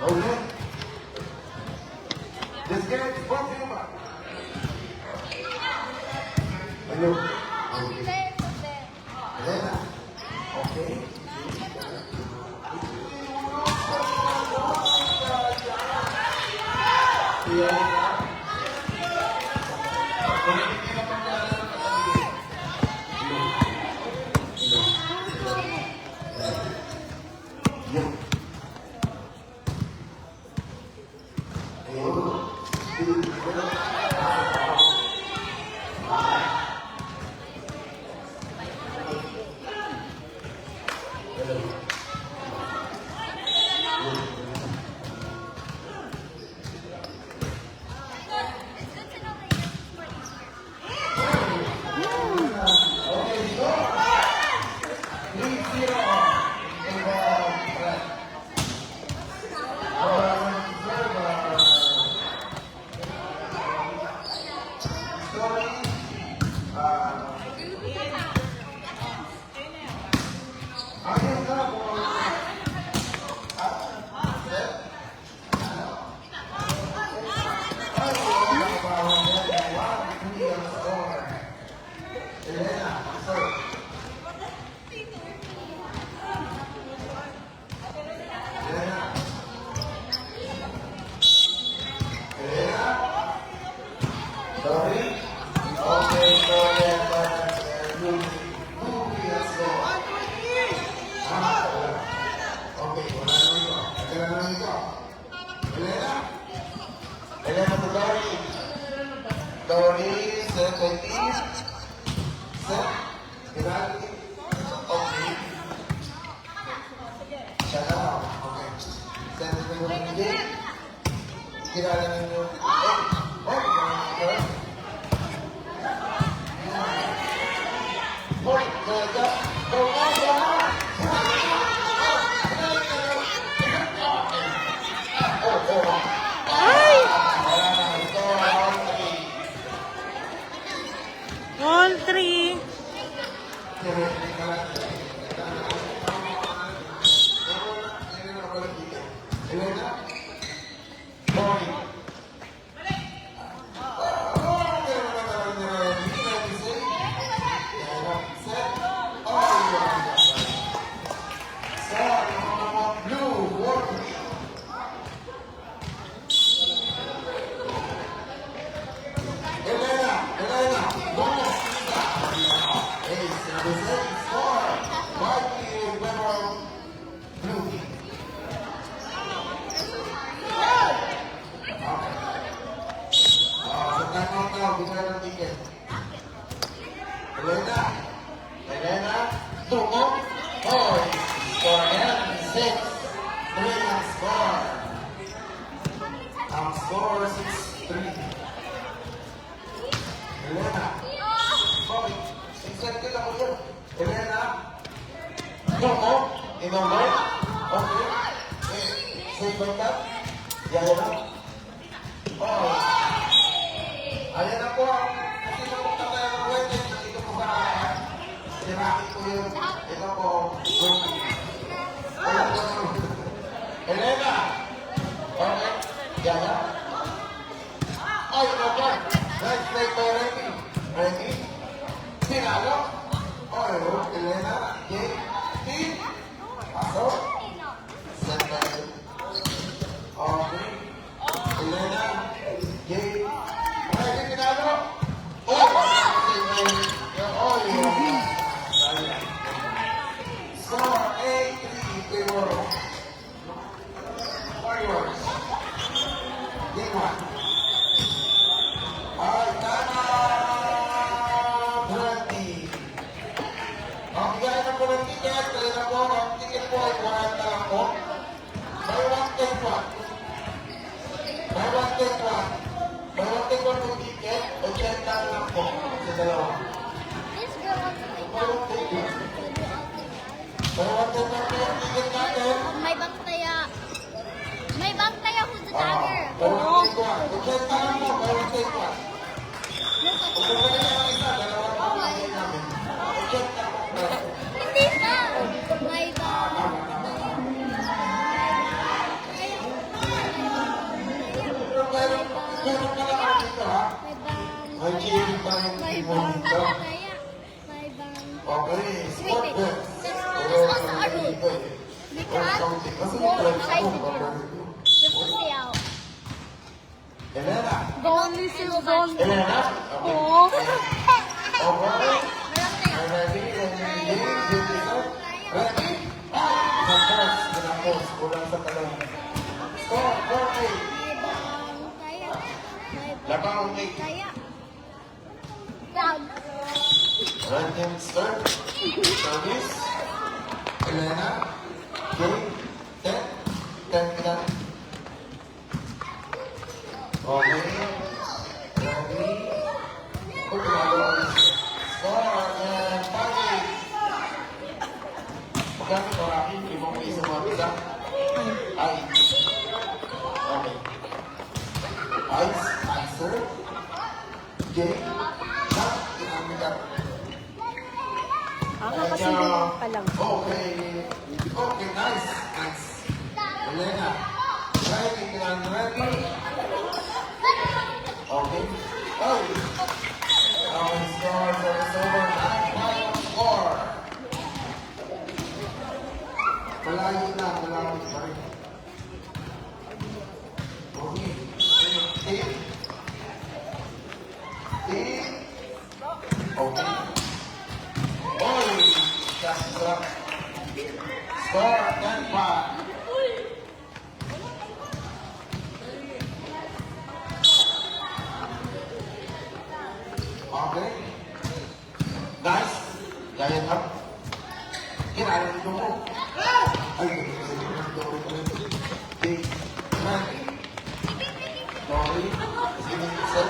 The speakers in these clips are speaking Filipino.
Okay. Just get it. Both of you back. Hello. Okay. Elena. Okay. Yeah. All three. May bantay ako sa dagger. Hindi na. May bantay. konti. Kasi Go may inside mo, the gym. babalik mo. We have to stay out. Elena. Don't listen, don't. Elena. Oh. Okay. Meron tayo. Ready? Ready? Ready? Tapos, tinapos. Kulang sa talong. Score, 4-8. Kaya. Labang 8. Kaya. Down. Right hand start. Service. Elena. Game. 10. 10 ka. Okay. Ready. Kung ginagawa ko. Score and 5-8. Magkano ito, Rocky? Hindi mo isa mga bisa? Ay. Okay. Ice. Answer. Game. Shot. Tinamit ka. Kasi pa lang. Okay. Okay, nice. Nice. Elena. Ready, ready. Okay. Oh. Our score is over. 9-5 score. Malayo na, malayo pa rin. Okay. Team. Team. Okay. Oy! Sasra. Score 10-5. Okay. Guys, giant up. Kailangan nyo mo. Ay, Big. Ready. Sorry. Sinipsel.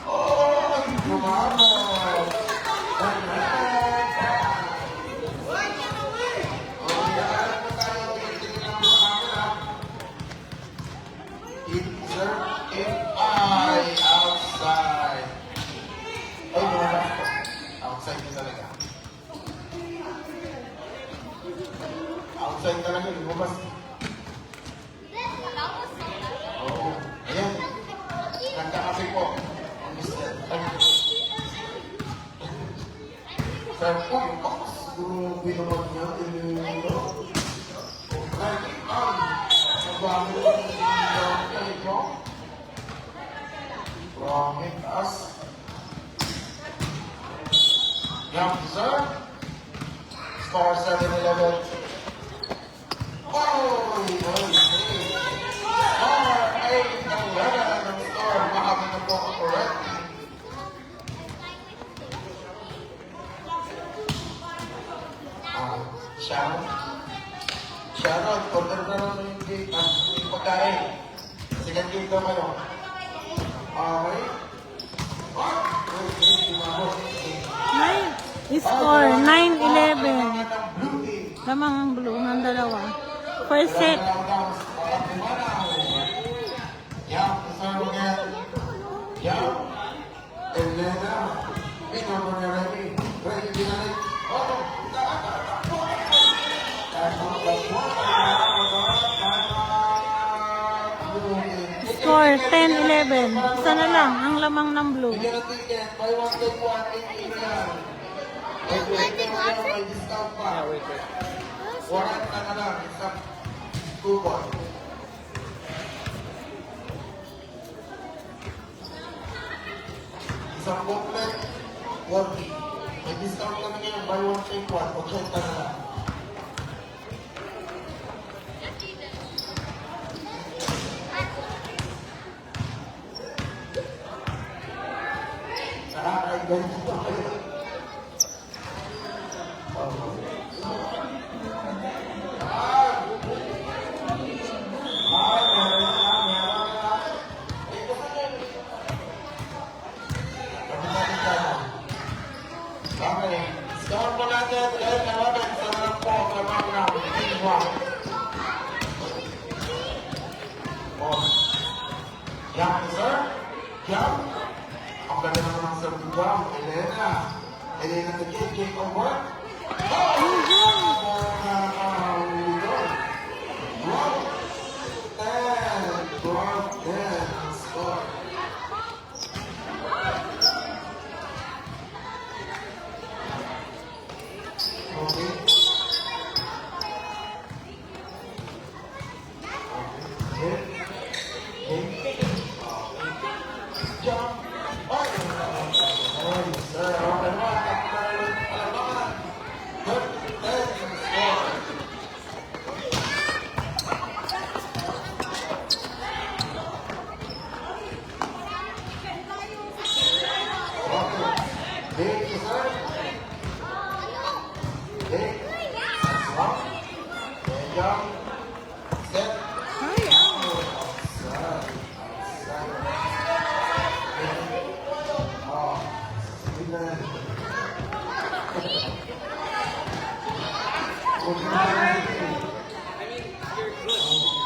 Oh, gumama. Outside. Ay, wala. Outside na talaga. Outside talaga, lumabas. Oo. Ayan. Ganda kasi po. Ang gusto. Sir po, yung box. Siguro binuman niya. Okay. Nagbago yung ito. Wrong us. Young sir. Score 7-11. Oh, Score 8-11 ang score. Mahaba na po ako correct. Sharon. Sharon, order na lang yung game. Yung pagkain. Second game daw kayo. Okay. Score 9-11. Blue team. Lamang ang blue ng dalawa. First set. Yeah, sorry again. Yeah. Elena. Ito mo na ready. Ready, binalik. Oh, Score 10-11. Isa na lang ang lamang ng blue. bigyan ng ticket. Buy one, take one. May discount pa. Warrant na lang. Isang coupon. Isang booklet, 40. May discount kami ngayon, buy one, take one. 80 na lang. Ganito pa kayo. Okay. Score po natin. 11-11 sa mga po. Lamang na. Yan, sir. Yan. Ang ganda naman sa buwang. Elena. Elena the game over.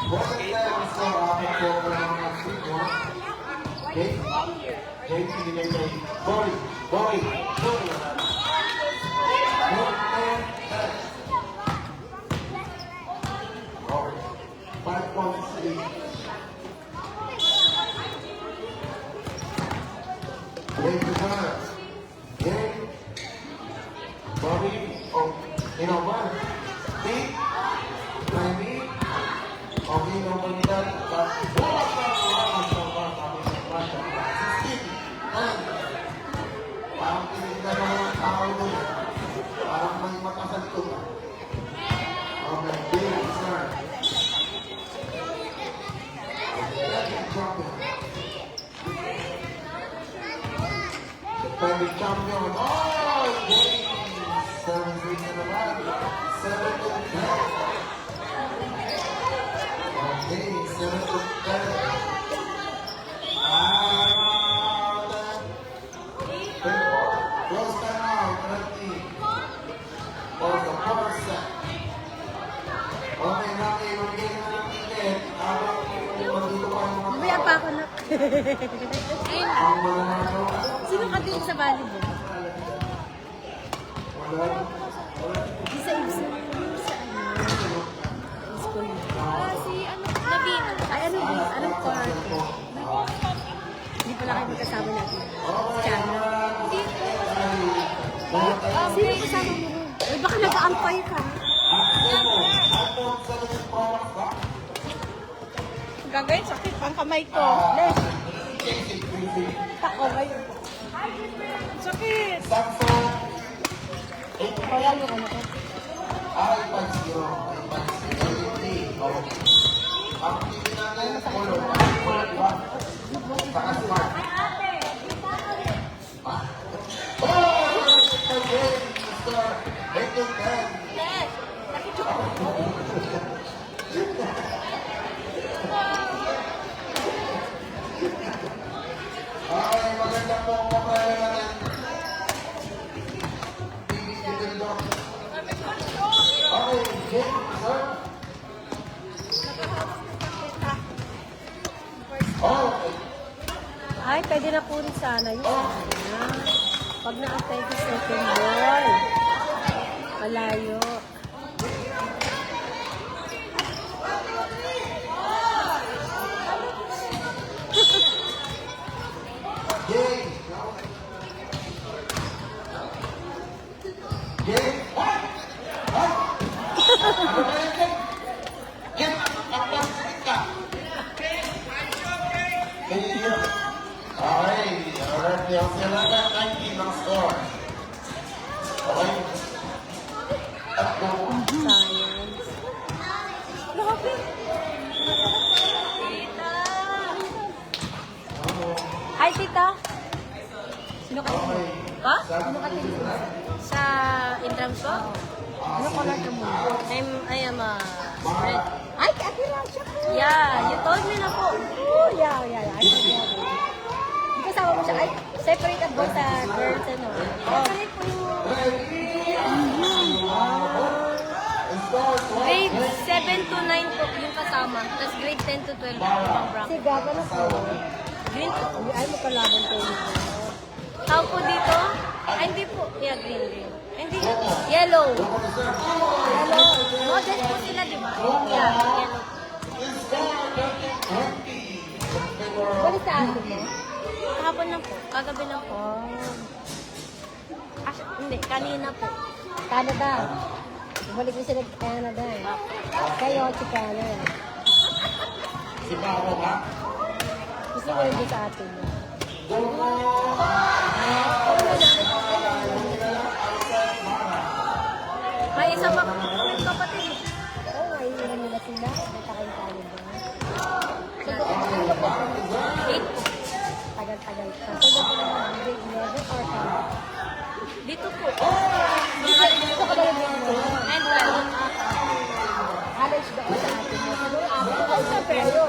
Golden Lions sa aking po ng mga senior. Okay? Okay, pinigay kay Boy. Boy. Boy. Golden Lions. Okay. 5 points lead. Game to her. Game. Bobby. Oh, you know what? Team. Remy. Okay, no balikan. Bola pa sa 16. Parang tinignan ng mga tao doon. Parang may mata sa likod. Okay, game, sir. Champion. Defending champion. Oh, game. 7-3 na naman. 7-10. Okay, 7-10. Close time out, 30. For the first set. Okay, Rocky, magbigay ka na ng ticket. Habang magdito pa yung mga Mamaya pa ako na. ang mananalo. Sino ka din sa volleyball? Wala. Isa. School. Si Navin. Ay, ano din? Anong court? Hindi pala kayo magkasama natin. Channel. Sino yung kasama mo rin? Ay, baka nag-aampay ka. Gagawin, sakit pang kamay ko. Les, tako ngayon. Sakit. Samsung Kaya mo ano ko. I-50. Okay. Ang TV natin, color. Saka smart. Oh! Okay, Mr. Hector Ken. Yes. Okay, maganda po ang kapraya natin. Okay, game, sir. Okay. Ay, pwede na po rin sana yun. Ayan. Pag na-apply ko second ball. Malayo. Game. Game. What? What? Ano ba yan, Game? Game, kapag ka. Okay, alright, yung sila na 19 ang score. Okay. At go. Science. Grabe. Hi, tita. Sino ka? Okay. Ha? Sino ka tita? Sa intrams ko? Ano color ka mo? I am a red. Ay, ate Rasha po. Yeah, you told me na po. Oh, yeah. I told you. Hindi kasama mo siya. Ay, separated both sa girls and all. Oh. Grade 7 to 9 po yung kasama. Tapos grade 10 to 12 po yung bracket. Si Gaba na po. Green po. Ay, magkalaban ko yun. Tao po dito? Ay, hindi po. Yeah, green. Hindi. Yellow. Model po sila, di ba? Yeah, yellow. Balik sa atin mo? Kahapon lang po. Kagabi lang po. Ah, hindi. Kanina po. Canada. Bumalik na sila sa Canada eh. Kayo, si Canada. Si Baro ba? Gusto ko yung sa atin. May isa pa may kapatid. Oo, may ilan nila sila. May takay Canada. Tagal-tagal pa. So, dito naman, grade 11 or 10? Dito po. Dito ka ba yung grade 11? And 12. College doon sa atin. Siguro ako sa pero.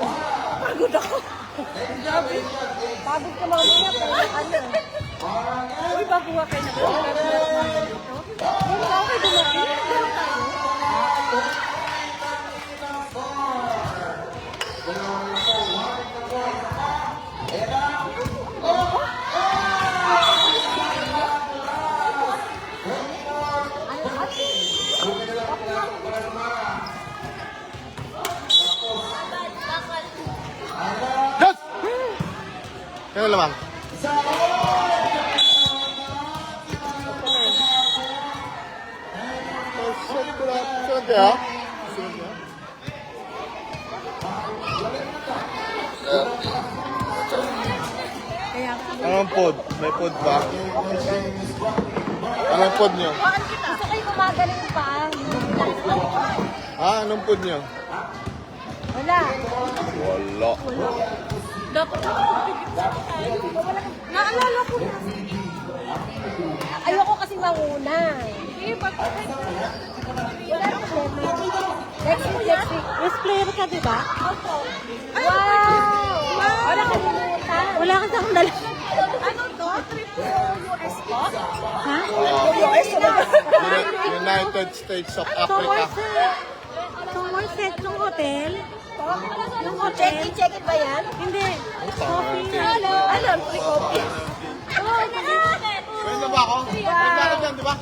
Pagod ako. Grabe. Pagod ka mamaya, pero ano. Uy, baguha kayo na. Yung ako kayo dumaki. Meron tayo. Kaya lamang. Sunod kaya? Sunod kaya? Kaya, Anong pod? May pod ba? Anong pod nyo? gusto kayo gumagaling pa. Ha? Anong pod nyo? Wala. Wala. Dapat naalala ko na. Ayoko kasi mauna. Wala problema. Next week. Risk player ka, di ba? Wow! Wala ka limutan. Wala ka sa akong dala. Ano to? Trip to US po? Ha? US United States of Africa. Somerset yung hotel. Yung hotel. Check-in ba yan? Hindi. Coffee. Hello. Ano? Free coffee. Oh, Bayad na ba ako? Bayad na ako dyan, di ba?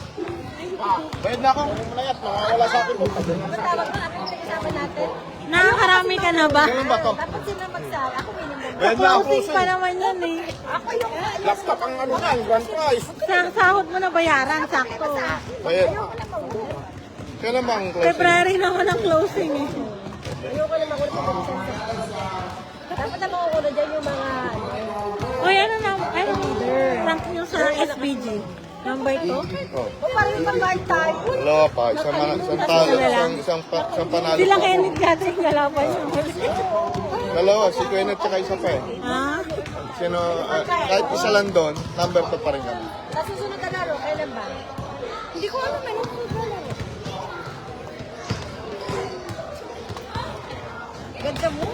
Bayad na ako. Manayat, wala sa akin. Matawag mo natin sa kasama natin. Nakakarami ka na ba? Kailan ba to? Dapat sila magsara. Ako minimum. Bayad na ako. Closing pa naman yan eh. Ako yung Laptop ang ano na, grand prize. Sa sahod mo na bayaran, sakto. Bayad. Kailan ba ang closing? February naman ang closing eh. ayoko na makulit sa dapat na makukulo dyan yung mga Uy, ano na, ano, rank nyo sa SBG? Number 2? Oh. o parang pag-guard tayo. Dalawa pa, isang talo, isang panalo Sila pa. Kenneth Catherine Galapay yung huli. Dalawa, si Kenneth tsaka isa pa eh. Ha? Sino, kahit isa lang doon, number 2 pa rin kami. Sa susunod na laro, kailan ba? Hindi ko alam, may susunod na laro. Ganda mo.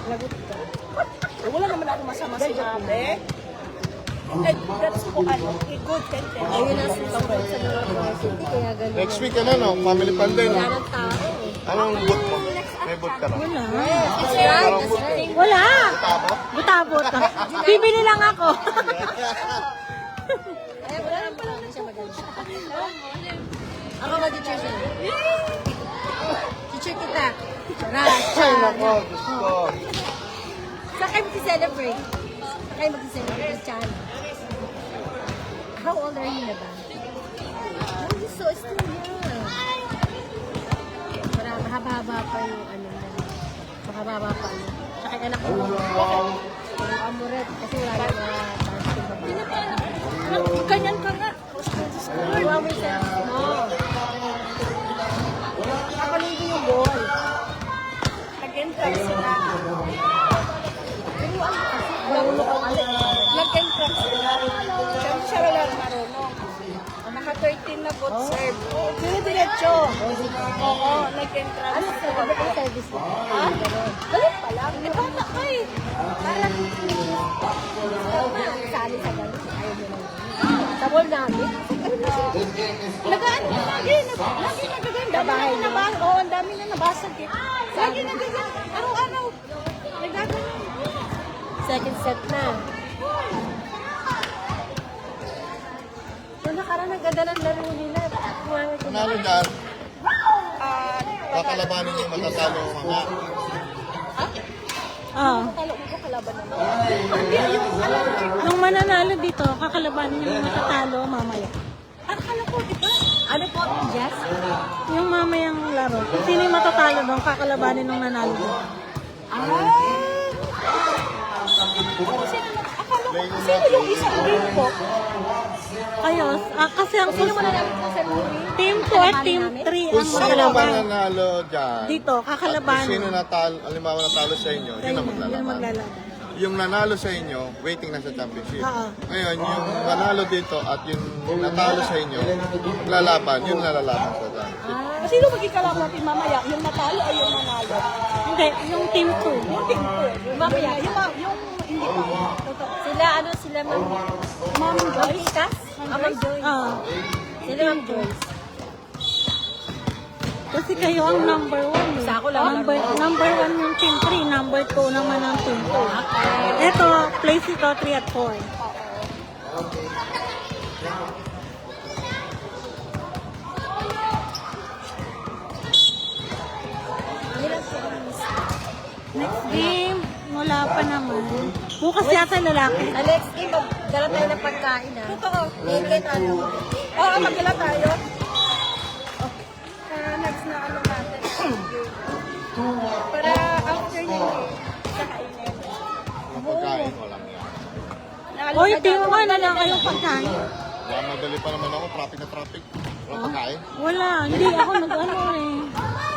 Lagot ka. Wala naman ako masama sinabi. That's po ano, good content. Ayun ang support sa mga city, kaya ganun. Next week ano no, family fun day no? Wala ng tao eh. Anong boot mo? May boot ka na? Wala. That's right, that's right. Wala. Tabo? Butabot ka. Bibili lang ako. Ay, wala lang pala na siya maganda. Ako mag-cheer siya. Cheer kita. Ay nako, Diyos ko. Saan kayo mag-celebrate? Saan kayo mag-celebrate with Chan? How old are you na ba? Oh, you're so still young. Mahaba-haba pa yung ano na. Mahaba-haba pa yun. Tsaka yung anak mo. Yung amuret. Kasi wala na mga dancing babae. Ganyan ka nga. You always said small. Kapaligo yung ball. Nag-entrack sila. Pero ano kasi, marunong ang alin. Nag-entrack sila. Siya wala marunong. Naka-13 na good serve. Dire-diretso. Oo, nag-entrack. Ano sa service mo? Ha? Galit pa lang. Eh, bata ka eh. Parang, sali sa galit. Ayaw mo lang. Sa wall namin. Lagaan mo lagi. Lagi nagaganda. Bahay na ba? Oo, ang dami na nabasag eh. Lagi nagaganda. Araw-araw. Nagaganda. Second set na. So, nakaraan naganda ng laro nila. Panalo dyan, kakalabanin yung matatalo mga. Oh. Kala ko kalaban naman. Nung mananalo dito, kakalabanin yung matatalo mamaya. Akala ko, di ba? Ano po? Yes? Yung mamayang laro. Kung sino yung matatalo doon, kakalabanin nung nanalo dito. Sino yung isang game po? Ayos. Kasi ang Sino mo na namin sa February? team 2 at team 3 Kung ang sino ba maglalaban. nanalo dyan, Dito, at kakalabanin. kung sino natalo, alimbawa natalo sa inyo, yun ang Yun maglalaban. maglalaban. Yung nanalo sa inyo, waiting na sa championship. Oo. Ngayon, yung nanalo dito at yung natalo sa inyo, lalaban, yun nalalaban sa dyan. Sino maging kalaban natin mamaya? Yung natalo ay yung nanalo? Hindi, yung team 2. Yung team ko. Mamaya, yung hindi pa. Sila, ano sila, Ma'am Joyce? Ma'am Joyce. Ah. Sila Ma'am Joyce. Kasi kayo ang number 1 eh. Sa ako lang. Number 1 yung team 3, number 2 naman ang team 2. Ito, place ito 3 at 4. Next game, Bukas yata lalaki. Alex, magdala tayo ng pagkain ha. Totoo. Ingit ano. Oo, magdala tayo. Para next na ano natin. Para after na yun. Kakainin. Ang pagkain, walang yan. Hoy, tingnan na lang kayong pagkain. Wala, madali pa naman ako. Traffic na traffic. Walang pagkain. Wala, hindi ako nag-ano eh.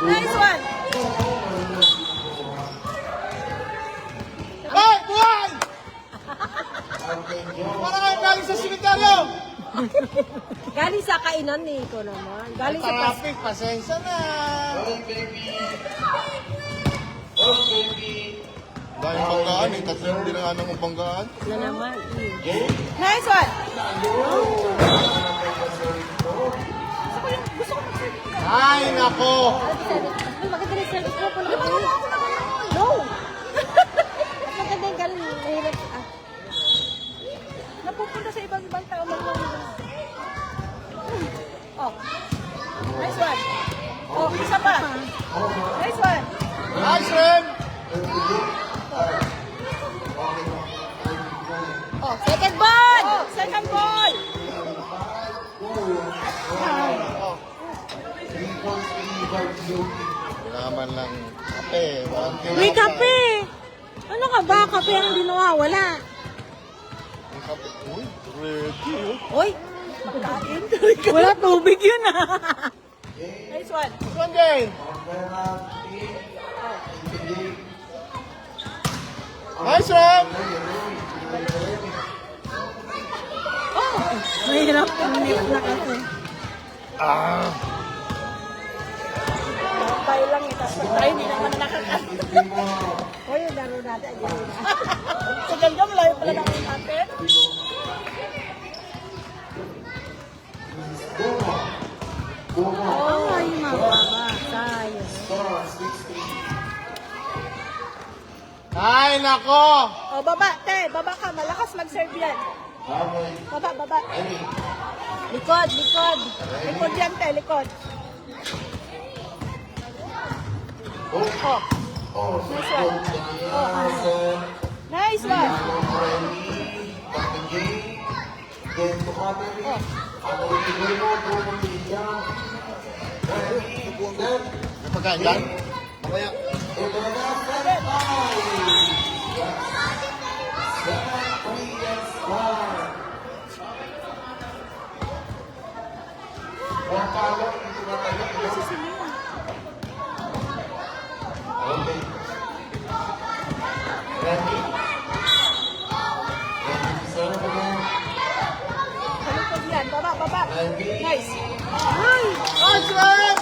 Nice one! Ay! Buhay! Para kayo galing sa simenteryo! Galing sa kainan ni Iko naman. Galing sa Traffic, pasensya na! Dahil banggaan eh, tatlong dinaan ng banggaan. na naman. Nice one! Ay, nako! Maganda rin service ko. No! At maganda yung galing. Nahirap. Napupunta sa ibang tao. Oh. Nice one. Oh, isa pa. Nice one. Nice, Rem! Oh, second ball! Oh, second ball! Naman lang kape. May kape! Ano ka ba? Kape ang hindi nawawala. May kape. Uy, ready. Hoy! Pagkain. Wala tubig yun ah. Nice one. Saan din? Nice, Rem! Mahirap ulit na kasi. Ah! Tayo lang ito. Tayo hindi naman nakakain. Hoy, yung laro natin. Sa ganda, malayo pala namin natin. Oh, ay mababa. Sayang. Ay, nako! Oh, baba, te. Baba ka. Malakas mag-serve yan. Baba, baba. Likod, likod. Likod yan, te. Likod. Oh. Nice one. Oh. Nice one. May pagkain dyan? Mamaya. Likod yan. Baba, baba. Nice. Nice, Rem!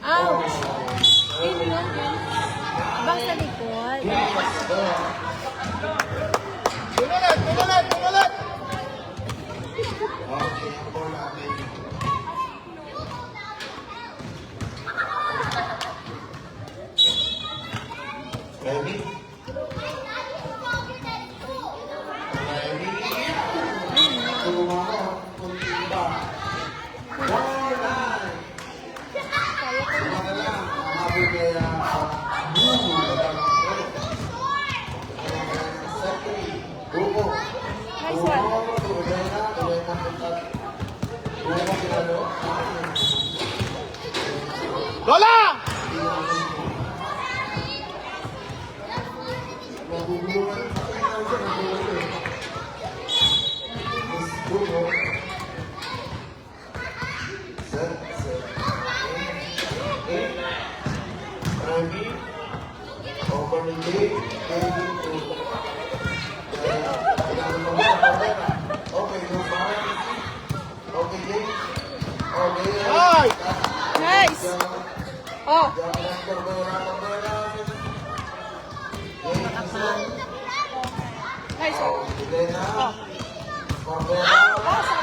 Ouch. Yun yun. Bang sa likod. Tumulat, tumulat, tumulat! Ready? Nice one. Lola! Ay! Nice. Oh. Nice one.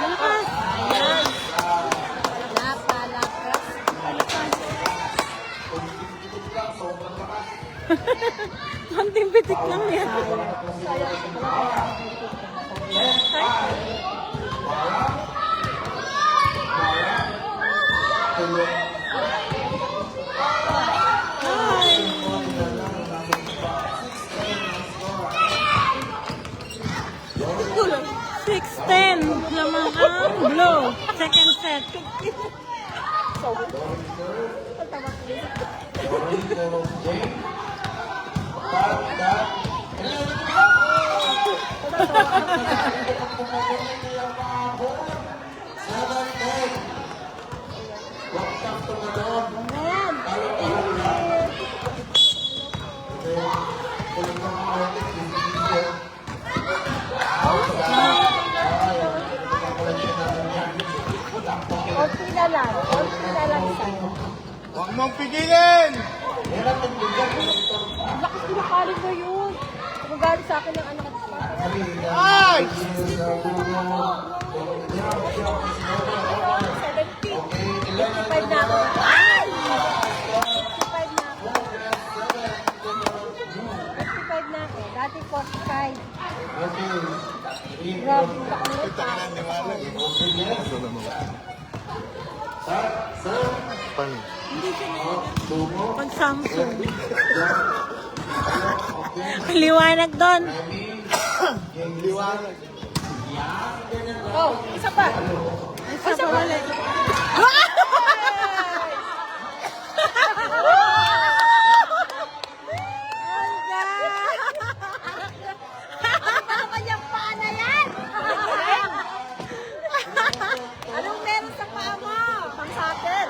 Malakas. Ayan. Napalakas. Ang timpit pitik lang yan. Ay. 6-10. Lamang ang blow. Second set. Konti na lang sa'yo. Huwag mong pigilin! Lakas pinakalim mo yun. Kung galing sa akin ng anak at Ay! 55 na ako. Ay! 55 na ako. 55 na ako. Dati 45. Grabe, nakulit pa. Pag Samsung. Liwanag doon. Liwanag. Oh, isa pa. Isa pa ulit. Ano kanyang paa na yan? Anong meron sa paa mo? Pang soccer.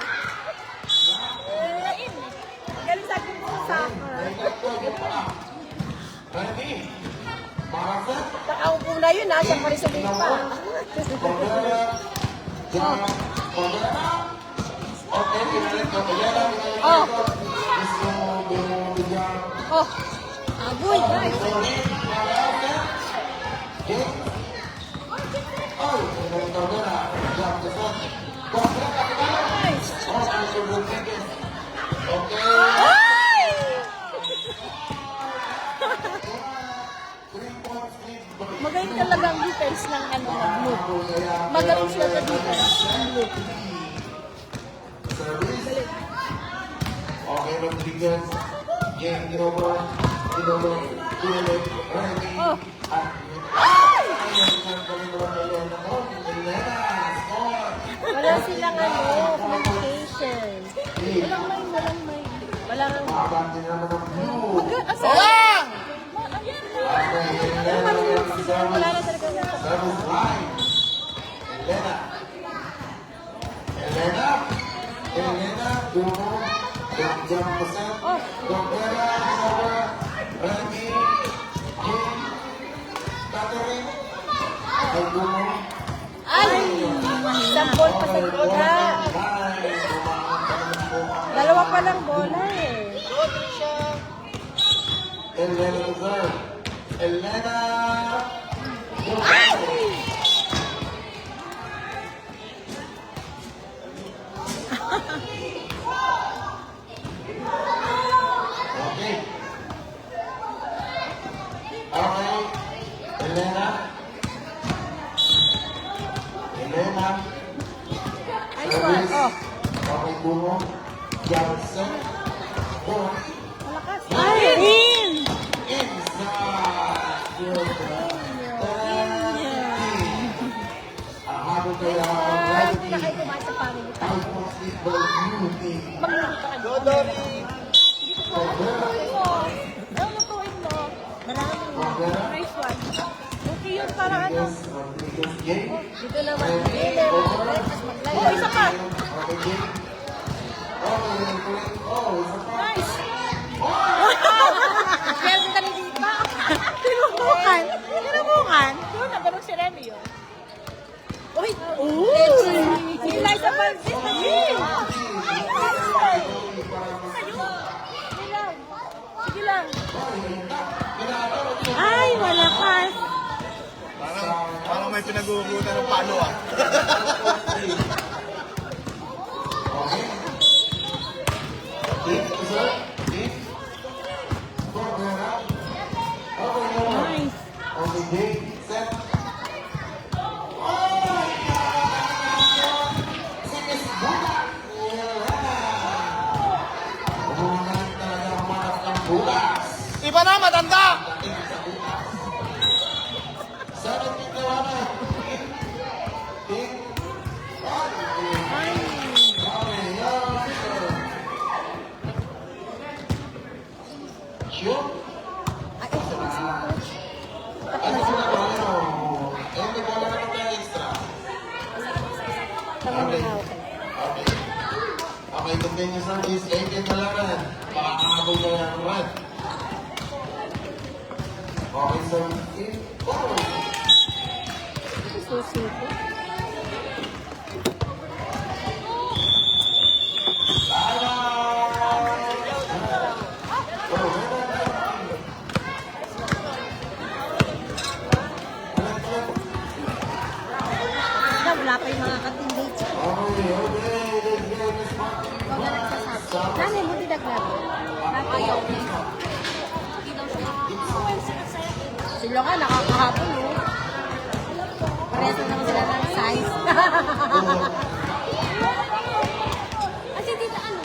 Galing sa akin sa soccer. Nakaupo na yun ha, siya pa rin sa lipa. Oh. Oh. Aboy, guys. Magaling talaga ang defense ng ano, Blue. Magaling sila sa defense ng Blue. Okay, Rodriguez. Game, Ginobra. Kulit, Randy. Oh. At Wala silang ano, communication. Walang may. Walang abante naman ng blue. Walang! wala na talaga yung Service line. Elena, Dumo, jump percent. Gobera, Ginobra, Randy, Jim, Catherine, ay Dumo. ay! Isang ball pa sa bola. Dalawa pa lang bola eh. Elena reserve. Elena. Okay. Okay. Elena. Ayun ba? Oh. Okay, Dumo. Johnson. Boom. Malakas. Ay, in! Inside. Good. Habang kaya Ay, hindi na kayo kumain sa family time. ang basketball beauty. Magluluto ka doon. Dodori! Ano lutuin mo? Maraming nice one. Okay yun para ano. Rodriguez game. Dito naman. Oh, isa pa. Okay, game. Oh, isa pa. Nice. Meron ka rin dito. Tinubukan. Doon, nagano'n si Remy yun. Uy! Ooh! Si Liza Valdez. Sige lang. Ay, malakas. Parang may pinag-uugutan ng palo ah. Bukas. Iba na, matanda! 17 lawanan. Pick. Shoot. Ay, ito na sila, coach. Ano sila ba? Eh, may bola naman tayo extra. Tama na nga, okay. Okay. Okay, continuous service. 18 na laban. Makakahabol na yan ang red. Okay, so, oh! Susuko. Wala pa yung mga ka-teammates ko. Ikaw na nagsasabi. Nani mo dinaglag? Ayaw niya. Hindi daw siya. Sila nga, nakakahabol, oh. Parehas na naman sila ng size. Kasi dito ano?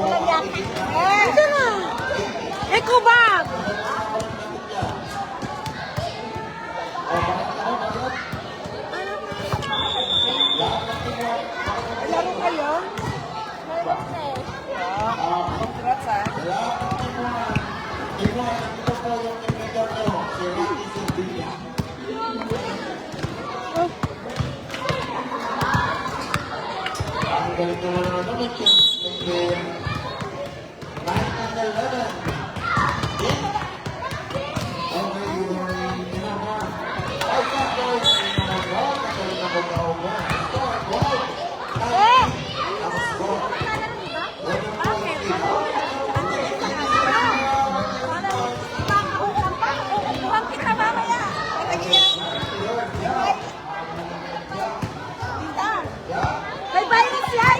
Walang yaki. Ito na. Eko bag. Laro kayo? Congrats, ah. Ang galing naman naman ito, may chance ng game. Kahit ang dalawa. Okay, yung ginagawa. Ay, boys! Magaling na mag-aoga. Score, goal! Eh! Tapos goal. May virus yan!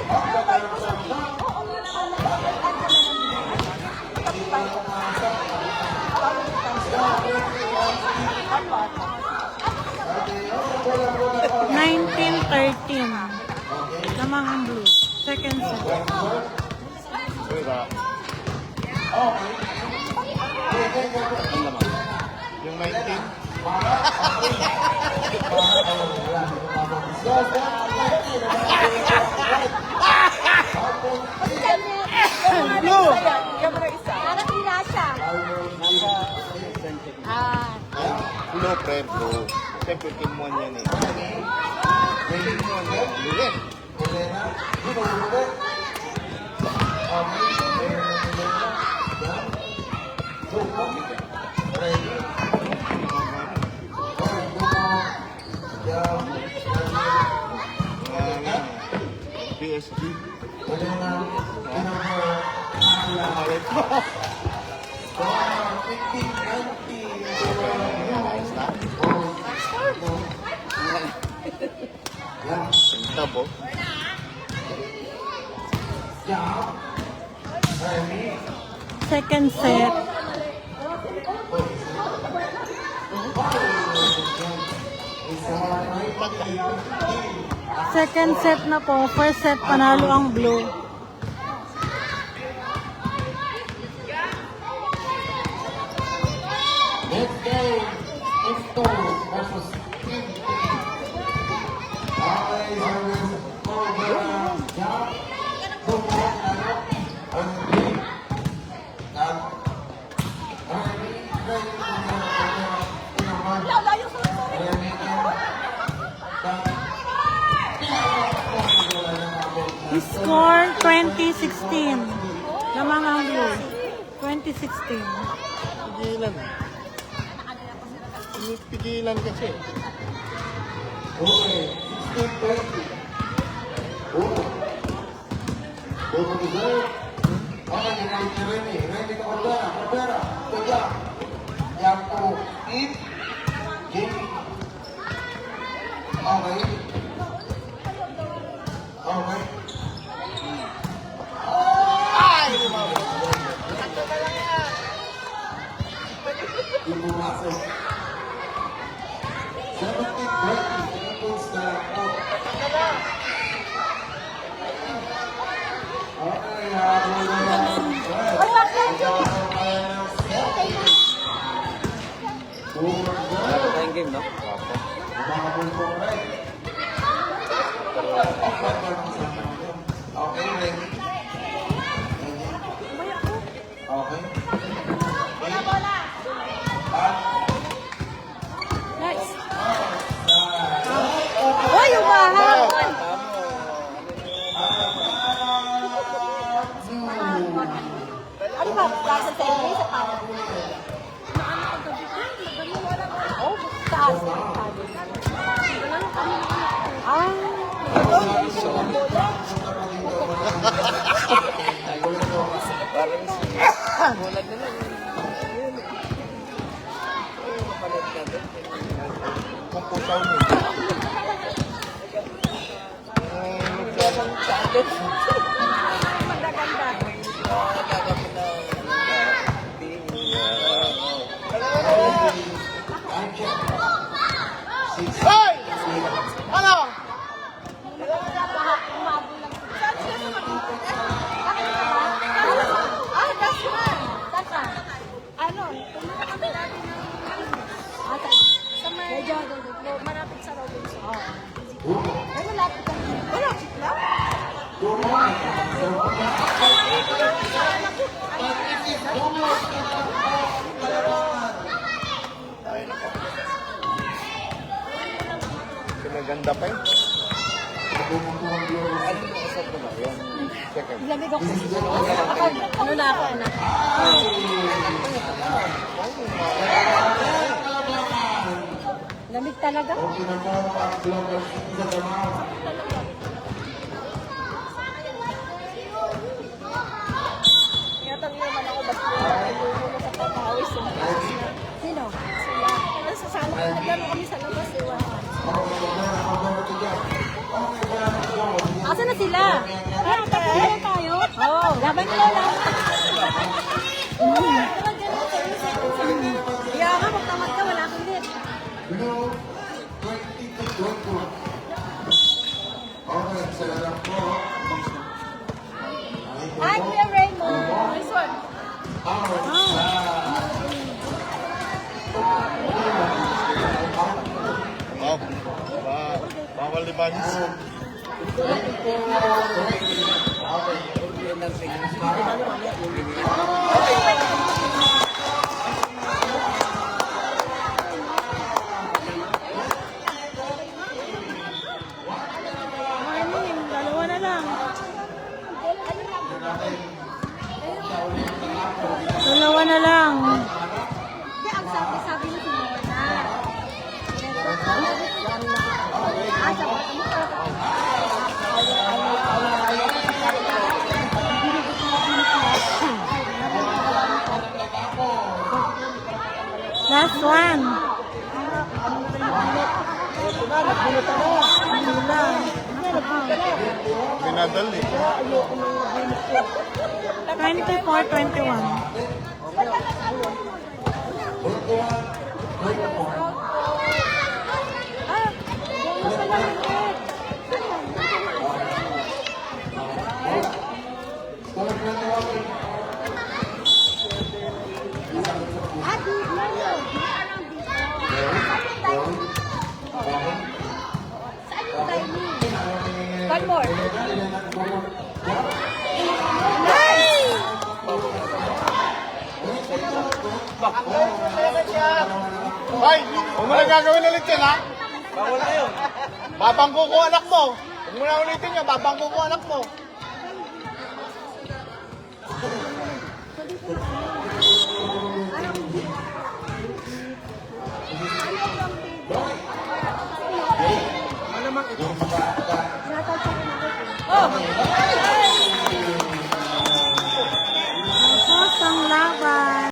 Nineteen 13. Lamang ang blue. Second set. Uy, ba? Ang laman. Yung 19? Blue! Parang hila siya. Ah, Blue, pre, blue. Siyempre, team 1 yan eh. Team 1 yan. Blue rin. PSG. Ayos na. Ang tabo. Second set. Second set na po. First set panalo ang blue. Next game, Extos versus Team T. Okay, service over. Jump. Bukas, ano? On three. Score 2016. Lamang ang blue. 2016. Pigilan. Pigilan kasi. Okay, 16-20. Oh. Bobo deserve. Okay, ginalik si Remy. Remy ka Cordera. Cordera. Tega. Yan po. Eat. Jamie. Okay. Okay. Ay! Di pumasok. 17-20. points na lang po. Okay, habol na lang. Ay, bakit? Tayong game, no? Habol po right. Okay, ready? Okay. Nice. Uy, umahabol! Ano ba? Nasa sentry sa parang? Oh, taas. Ah. Parang si... Bulag na lang. Kapalit na doon. Kung pusaw niyo. Magaganda. Gagawin na... Hoy! Ano? Ah, that's one. That's one. Ano? Pumunta kami dati ng... Sa may... Malapit sa Robinson. Ay, malapit kami. Malapit lang? Pinaganda pa yun. Anong usap ko na yun? Second. Lamig ako. Ano na ako, anak? Lamig talaga? Okay na po ang global sa Damao. Tinatanong naman ako, ba't mo sa papawis? Sino? Sila. Nasasama ko, naglaro kami sa labas, ewan. Asa na sila? Tapos na tayo? Oo. Laban nila lang. Kaya nga, magtamad ka, wala kang hit. Blue, 20-22. Okay, salamat po. Hi, Kuya Raymond. Nice one. Oh. Bawal di banis. Morning, dalawa na lang. Dalawa na lang. Hindi, ang sabi ni Simona. Ah, sabi mo. Last one. Binadal eh. 24-21. One more. Hoy! Huwag mo na gagawin ulit yan, ha? Bawal na yun. Babangko ko anak mo. Huwag mo na ulitin yan. Babangko ko anak mo. Oh!